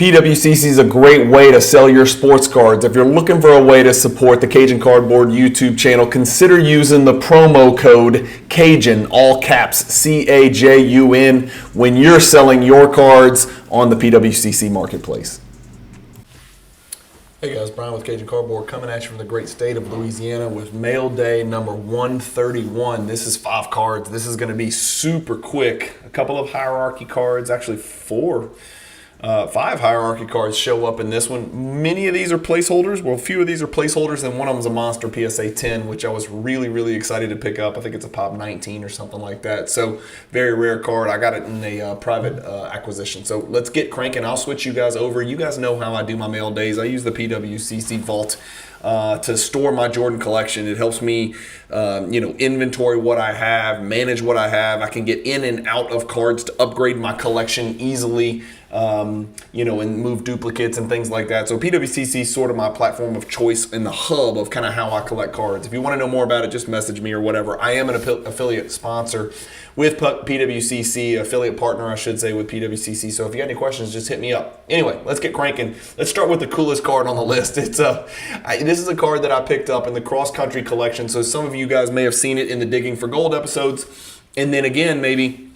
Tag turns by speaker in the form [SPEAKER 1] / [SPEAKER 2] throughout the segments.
[SPEAKER 1] PWCC is a great way to sell your sports cards. If you're looking for a way to support the Cajun Cardboard YouTube channel, consider using the promo code CAJUN, all caps, CAJUN, when you're selling your cards on the PWCC marketplace. Hey guys, Brian with Cajun Cardboard coming at you from the great state of Louisiana with mail day number 131. This is 5 cards. This is going to be super quick. A couple of hierarchy cards, actually 5 hierarchy cards show up in this one. Many of these are placeholders. Well, a few of these are placeholders, and one of them is a monster PSA 10, which I was really excited to pick up. I think it's a pop 19 or something like that. So very rare card. I got it in a private acquisition. So let's get cranking. I'll switch you guys over. You guys know how I do my mail days. I use the PWCC Vault to store my Jordan collection. It helps me, inventory what I have, manage what I have. I can get in and out of cards to upgrade my collection easily, and move duplicates and things like that. So PWCC is sort of my platform of choice and the hub of kind of how I collect cards. If you want to know more about it, just message me or whatever. I am an affiliate sponsor with PWCC, affiliate partner, I should say, with PWCC. So if you got any questions, just hit me up. Anyway, let's get cranking. Let's start with the coolest card on the list. This is a card that I picked up in the cross country collection. So some of you guys may have seen it in the Digging for Gold episodes. And then again, maybe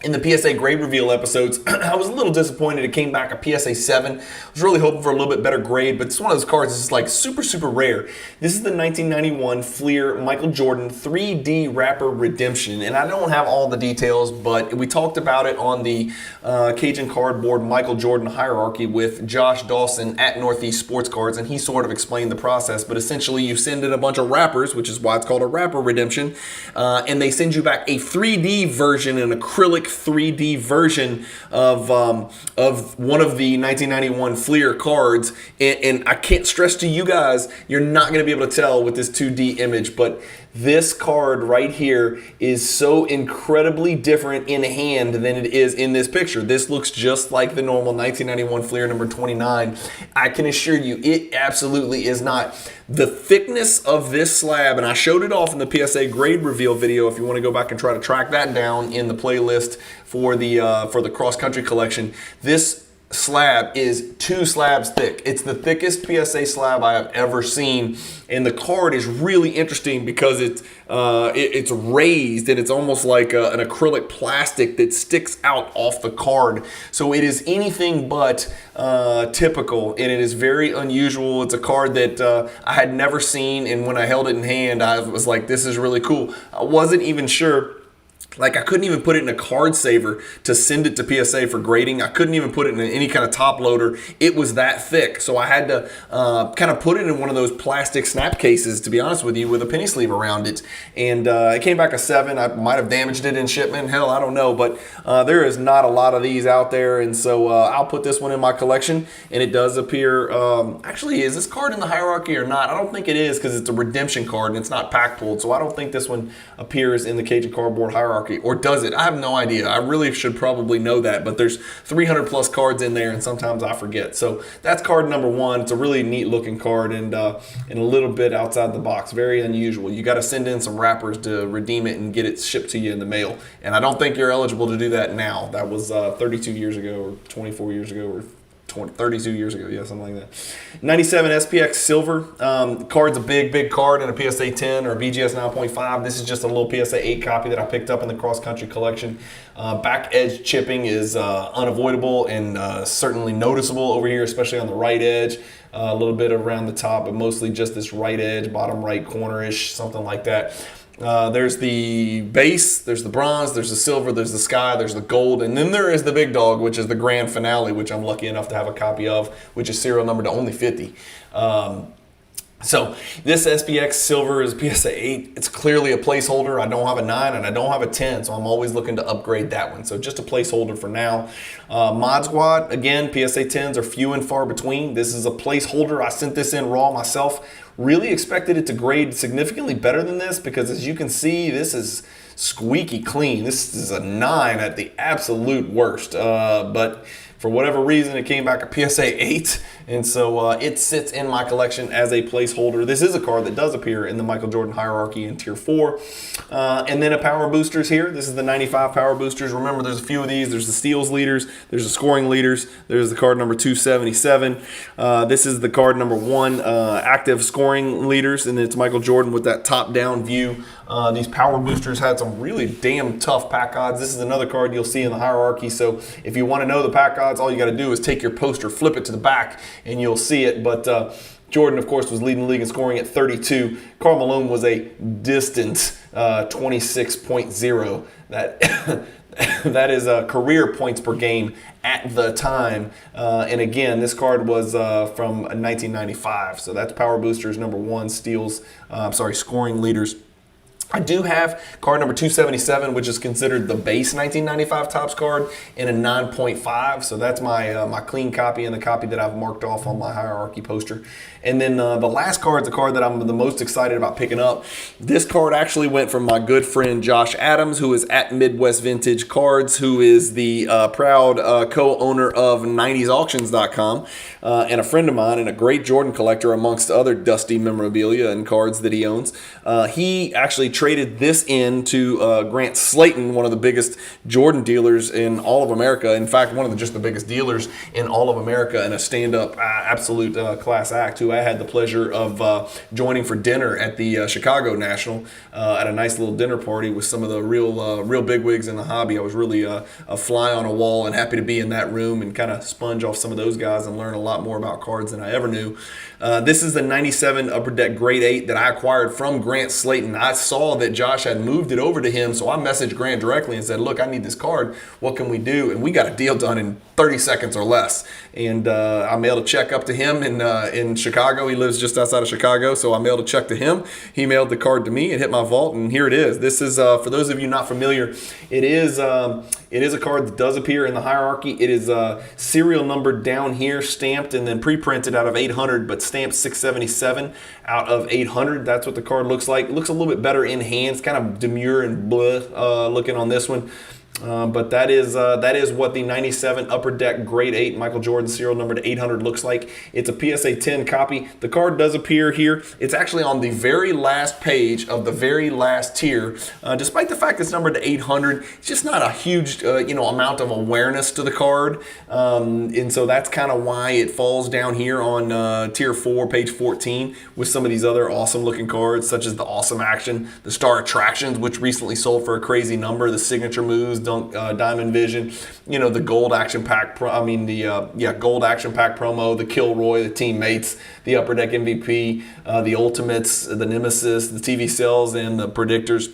[SPEAKER 1] in the PSA grade reveal episodes. I was a little disappointed it came back a PSA 7. I was really hoping for a little bit better grade, but it's one of those cards that's like super rare. This is the 1991 Fleer Michael Jordan 3D Wrapper Redemption, and I don't have all the details, but we talked about it on the Cajun Cardboard Michael Jordan hierarchy with Josh Dawson at Northeast Sports Cards, and he sort of explained the process, but essentially you send in a bunch of wrappers, which is why it's called a wrapper redemption, and they send you back a 3D version, an acrylic 3D version of one of the 1991 Fleer cards, and I can't stress to you guys, you're not going to be able to tell with this 2D image, but this card right here is so incredibly different in hand than it is in this picture. This looks just like the normal 1991 Fleer number 29. I can assure you it absolutely is not. The thickness of this slab, and I showed it off in the PSA grade reveal video if you want to go back and try to track that down in the playlist for the cross country collection. This slab is 2 slabs thick. It's the thickest PSA slab I have ever seen, and the card is really interesting because it's raised and it's almost like an acrylic plastic that sticks out off the card. So it is anything but typical, and it is very unusual. It's a card that I had never seen, and when I held it in hand, I was like, this is really cool. I wasn't even sure. Like, I couldn't even put it in a card saver to send it to PSA for grading. I couldn't even put it in any kind of top loader. It was that thick. So I had to kind of put it in one of those plastic snap cases, to be honest with you, with a penny sleeve around it. And it came back a 7. I might have damaged it in shipment. Hell, I don't know. But there is not a lot of these out there. And so I'll put this one in my collection. And it does appear, actually, is this card in the hierarchy or not? I don't think it is because it's a redemption card and it's not pack pulled. So I don't think this one appears in the Cajun Cardboard hierarchy. Or does it? I have no idea. I really should probably know that, but there's 300 plus cards in there, and sometimes I forget. So that's card number 1. It's a really neat looking card and a little bit outside the box. Very unusual. You got to send in some wrappers to redeem it and get it shipped to you in the mail. And I don't think you're eligible to do that now. That was 32 years ago or 24 years ago or 32 years ago, yeah, something like that. 97 SPX Silver. Card's a big card in a PSA 10 or a BGS 9.5. This is just a little PSA 8 copy that I picked up in the cross country collection. Back edge chipping is unavoidable and certainly noticeable over here, especially on the right edge. A little bit around the top, but mostly just this right edge, bottom right corner-ish, something like that. There's the base, there's the bronze, there's the silver, there's the sky, there's the gold, and then there is the big dog, which is the grand finale, which I'm lucky enough to have a copy of, which is serial numbered to only 50. So this SPX Silver is PSA 8. It's clearly a placeholder. I don't have a 9 and I don't have a 10, so I'm always looking to upgrade that one. So just a placeholder for now. Mod Squad, again, PSA 10s are few and far between. This is a placeholder. I sent this in raw myself. Really expected it to grade significantly better than this because, as you can see, this is squeaky clean. This is a 9 at the absolute worst. But For whatever reason, it came back a PSA 8, and so it sits in my collection as a placeholder. This is a card that does appear in the Michael Jordan hierarchy in Tier 4. And then a power boosters here. This is the 95 power boosters. Remember, there's a few of these. There's the steals leaders, there's the scoring leaders, there's the card number 277. This is the card number 1, active scoring leaders, and it's Michael Jordan with that top-down view. These power boosters had some really damn tough pack odds. This is another card you'll see in the hierarchy. So if you want to know the pack odds, all you got to do is take your poster, flip it to the back, and you'll see it. But Jordan, of course, was leading the league in scoring at 32. Karl Malone was a distant 26.0. That is career points per game at the time. And again, this card was from 1995. So that's power boosters number 1, steals, scoring leaders. I do have card number 277, which is considered the base 1995 Topps card in a 9.5. So that's my my clean copy and the copy that I've marked off on my hierarchy poster. And then the last card is the card that I'm the most excited about picking up. This card actually went from my good friend Josh Adams, who is at Midwest Vintage Cards, who is the proud co-owner of 90sauctions.com, and a friend of mine and a great Jordan collector amongst other dusty memorabilia and cards that he owns. He actually traded this in to Grant Slayton, one of the biggest Jordan dealers in all of America. In fact, one of just the biggest dealers in all of America, and a stand-up absolute class act, who I had the pleasure of joining for dinner at the Chicago National at a nice little dinner party with some of the real bigwigs in the hobby. I was really a fly on a wall and happy to be in that room and kind of sponge off some of those guys and learn a lot more about cards than I ever knew. This is the 97 Upper Deck Grade 8 that I acquired from Grant Slayton. I saw that Josh had moved it over to him, so I messaged Grant directly and said, look, I need this card. What can we do? And we got a deal done in 30 seconds or less. And I mailed a check up to him in Chicago. He lives just outside of Chicago, so I mailed a check to him. He mailed the card to me. It hit my vault, and here it is. This is, for those of you not familiar, it is a card that does appear in the hierarchy. It is serial numbered down here, stamped, and then pre-printed out of 800, but stamped 677 out of 800. That's what the card looks like. It looks a little bit better in hands, kind of demure and blah looking on this one. But that is what the 97 Upper Deck Grade 8 Michael Jordan serial number to 800 looks like. It's a PSA 10 copy. The card does appear here. It's actually on the very last page of the very last tier. Despite the fact it's numbered to 800, it's just not a huge amount of awareness to the card. And so that's kind of why it falls down here on tier 4, page 14, with some of these other awesome looking cards, such as the Awesome Action, the Star Attractions, which recently sold for a crazy number, the Signature Moves, Diamond Vision, the Gold Action Pack, Gold Action Pack promo, the Kilroy, the Teammates, the Upper Deck MVP, the Ultimates, the Nemesis, the TV sales, and the Predictors.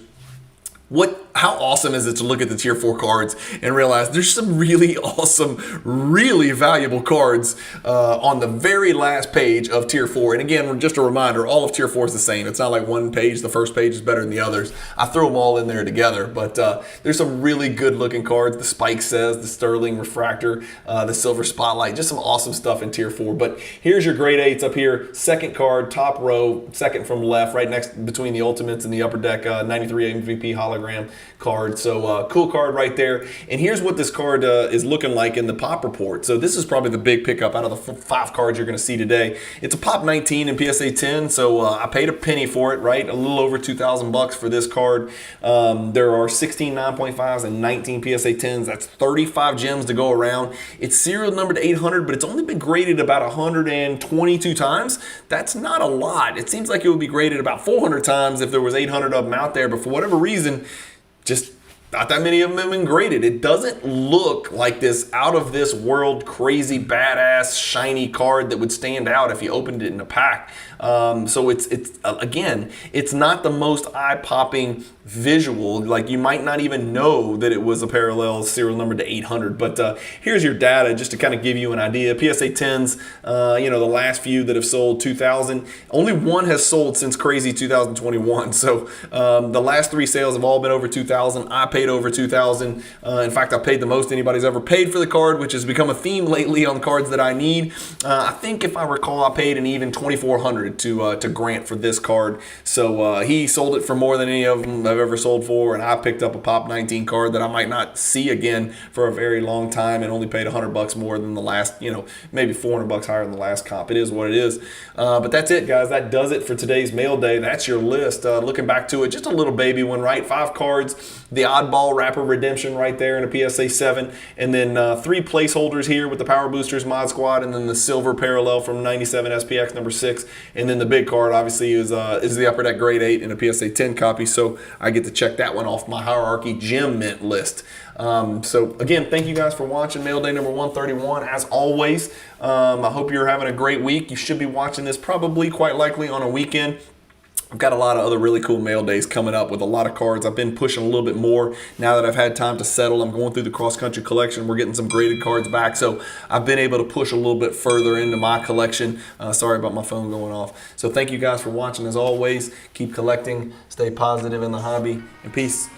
[SPEAKER 1] How awesome is it to look at the tier 4 cards and realize there's some really awesome, really valuable cards on the very last page of tier 4. And again, just a reminder, all of tier 4 is the same. It's not like one page, the first page is better than the others. I throw them all in there together, but there's some really good looking cards. The Spike Says, the Sterling Refractor, the Silver Spotlight, just some awesome stuff in tier 4. But here's your grade 8s up here. Second card, top row, second from left, right next between the Ultimates and the Upper Deck 93 MVP hologram card. So cool card right there. And here's what this card is looking like in the pop report. So this is probably the big pickup out of the 5 cards you're going to see today. It's a pop 19 in PSA 10, so I paid a penny for it, right? A little over $2,000 for this card. There are 16 9.5s and 19 PSA 10s. That's 35 gems to go around. It's serial numbered to 800, but it's only been graded about 122 times. That's not a lot. It seems like it would be graded about 400 times if there was 800 of them out there, but for whatever reason, just not that many of them have been graded. It doesn't look like this out of this world crazy badass shiny card that would stand out if you opened it in a pack. So it's again, it's not the most eye-popping visual. Like, you might not even know that it was a parallel serial number to 800. But here's your data just to kind of give you an idea. PSA 10s, the last few that have sold 2,000. Only one has sold since crazy 2021. So the last 3 sales have all been over 2,000. I paid paid over $2,000. In fact, I paid the most anybody's ever paid for the card, which has become a theme lately on cards that I need. I think if I recall, I paid an even $2,400 to Grant for this card. So he sold it for more than any of them I've ever sold for, and I picked up a Pop 19 card that I might not see again for a very long time, and only paid $100 more than the last, maybe $400 higher than the last comp. It is what it is. But that's it, guys. That does it for today's mail day. That's your list. Looking back to it, just a little baby one, right? 5 cards, the oddball wrapper redemption right there in a PSA 7, and then 3 placeholders here with the Power Boosters Mod Squad, and then the silver parallel from 97 SPX number 6, and then the big card obviously is the Upper Deck Grade 8 in a PSA 10 copy, so I get to check that one off my Hierarchy Gem Mint list. So again, thank you guys for watching mail day number 131. As always, I hope you're having a great week. You should be watching this probably quite likely on a weekend. I've got a lot of other really cool mail days coming up with a lot of cards. I've been pushing a little bit more now that I've had time to settle. I'm going through the cross-country collection. We're getting some graded cards back, so I've been able to push a little bit further into my collection. Sorry about my phone going off. So thank you guys for watching. As always, keep collecting, stay positive in the hobby, and peace.